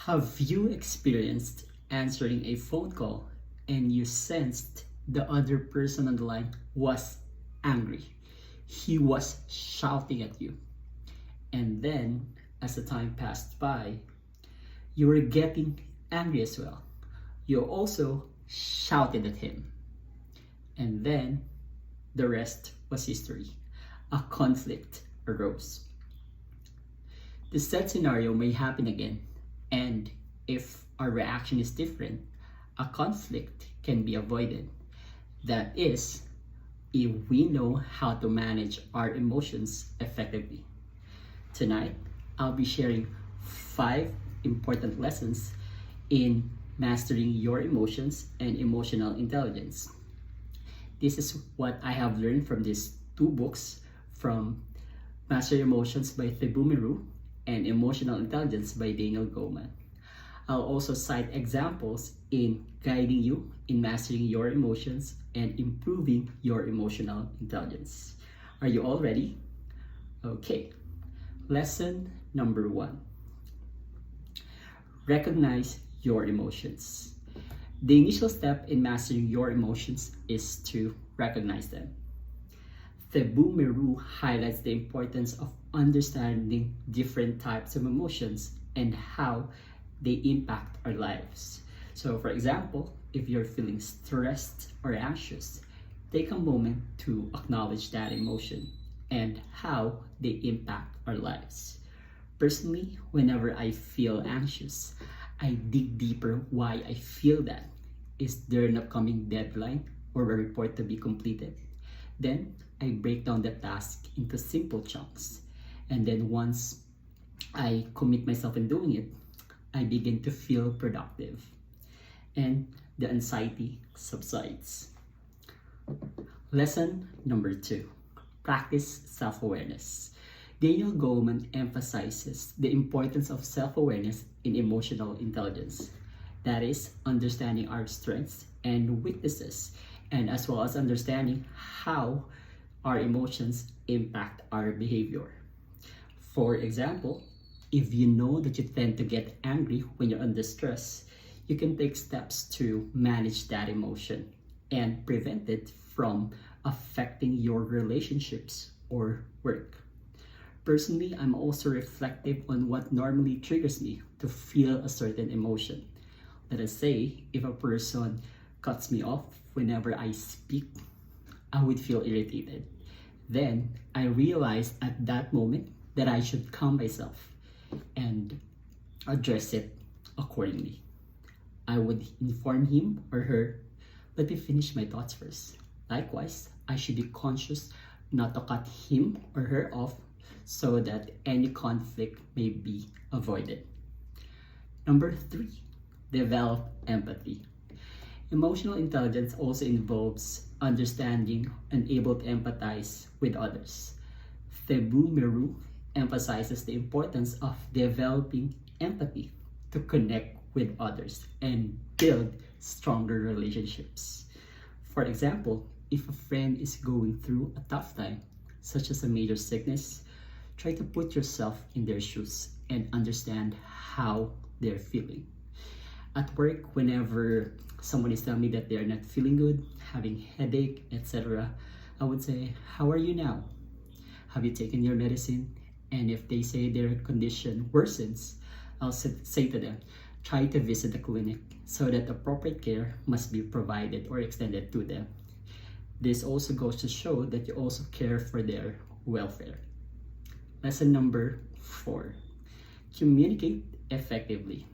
Have you experienced answering a phone call and you sensed the other person on the line was angry? He was shouting at you. And then, as the time passed by, you were getting angry as well. You also shouted at him. And then, the rest was history. A conflict arose. The said scenario may happen again, and if our reaction is different, a conflict can be avoided. That is, if we know how to manage our emotions effectively. Tonight, I'll be sharing 5 important lessons in mastering your emotions and emotional intelligence. This is what I have learned from these 2 books, from Master Your Emotions by Thibaus and Emotional Intelligence by Daniel Goleman. I'll also cite examples in guiding you in mastering your emotions and improving your emotional intelligence. Are you all ready? Okay. Lesson number 1. Recognize your emotions. The initial step in mastering your emotions is to recognize them. Thibaus highlights the importance of understanding different types of emotions and how they impact our lives. So, for example, if you're feeling stressed or anxious, take a moment to acknowledge that emotion and how they impact our lives. Personally, whenever I feel anxious, I dig deeper why I feel that. Is there an upcoming deadline or a report to be completed? Then I break down the task into simple chunks. And then once I commit myself in doing it, I begin to feel productive. And the anxiety subsides. Lesson number 2. Practice self-awareness. Daniel Goleman emphasizes the importance of self-awareness in emotional intelligence. That is, understanding our strengths and weaknesses, and as well as understanding how our emotions impact our behavior. For example, if you know that you tend to get angry when you're under stress, you can take steps to manage that emotion and prevent it from affecting your relationships or work. Personally, I'm also reflective on what normally triggers me to feel a certain emotion. Let us say, if a person cuts me off whenever I speak, I would feel irritated. Then I realized at that moment that I should calm myself and address it accordingly. I would inform him or her, let me finish my thoughts first. Likewise, I should be conscious not to cut him or her off so that any conflict may be avoided. Number 3, develop empathy. Emotional intelligence also involves understanding and able to empathize with others. Thibaus emphasizes the importance of developing empathy to connect with others and build stronger relationships. For example, if a friend is going through a tough time, such as a major sickness, try to put yourself in their shoes and understand how they're feeling. At work, whenever someone is telling me that they're not feeling good, having headache, etc., I would say, how are you now? Have you taken your medicine? And if they say their condition worsens, I'll say to them, try to visit the clinic so that appropriate care must be provided or extended to them. This also goes to show that you also care for their welfare. Lesson number 4. Communicate effectively.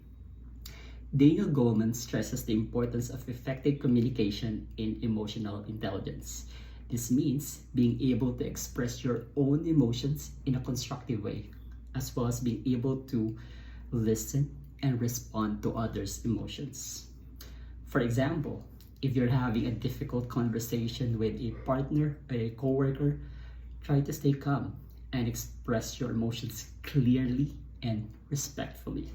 Daniel Goleman stresses the importance of effective communication in emotional intelligence. This means being able to express your own emotions in a constructive way, as well as being able to listen and respond to others' emotions. For example, if you're having a difficult conversation with a partner or a coworker, try to stay calm and express your emotions clearly and respectfully.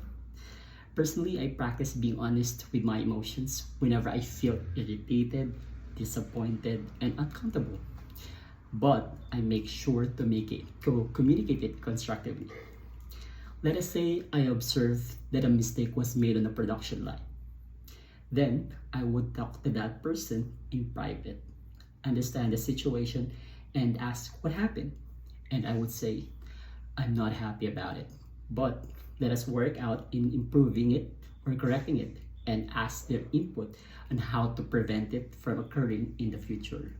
Personally, I practice being honest with my emotions whenever I feel irritated, disappointed, and uncomfortable. But I make sure to communicate it constructively. Let us say I observed that a mistake was made on the production line. Then I would talk to that person in private, understand the situation, and ask what happened. And I would say, I'm not happy about it, but let us work out in improving it or correcting it and ask their input on how to prevent it from occurring in the future.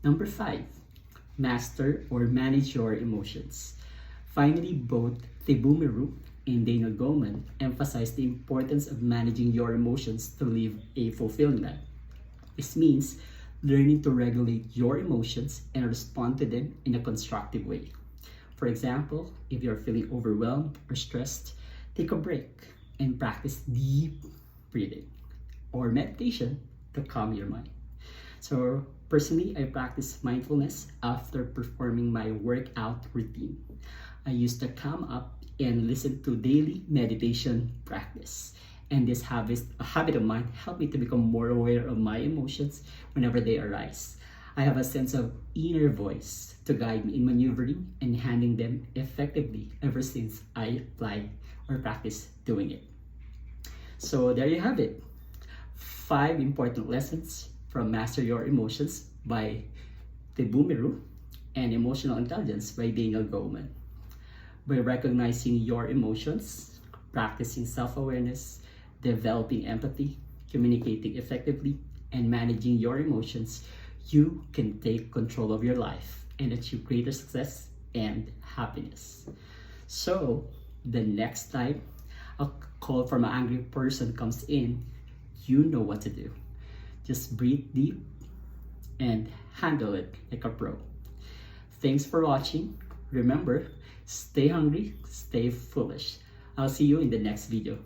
Number 5, master or manage your emotions. Finally, both Thibaus and Daniel Goleman emphasize the importance of managing your emotions to live a fulfilling life. This means learning to regulate your emotions and respond to them in a constructive way. For example, if you're feeling overwhelmed or stressed, take a break and practice deep breathing or meditation to calm your mind. So personally, I practice mindfulness after performing my workout routine. I used to come up and listen to daily meditation practice. And this habit of mine helped me to become more aware of my emotions whenever they arise. I have a sense of inner voice to guide me in maneuvering and handling them effectively ever since I applied or practiced doing it. So there you have it. 5 important lessons from Master Your Emotions by Thibaus and Emotional Intelligence by Daniel Goleman. By recognizing your emotions, practicing self-awareness, developing empathy, communicating effectively, and managing your emotions, you can take control of your life and achieve greater success and happiness. So, the next time a call from an angry person comes in, you know what to do. Just breathe deep and handle it like a pro. Thanks for watching. Remember, stay hungry, stay foolish. I'll see you in the next video.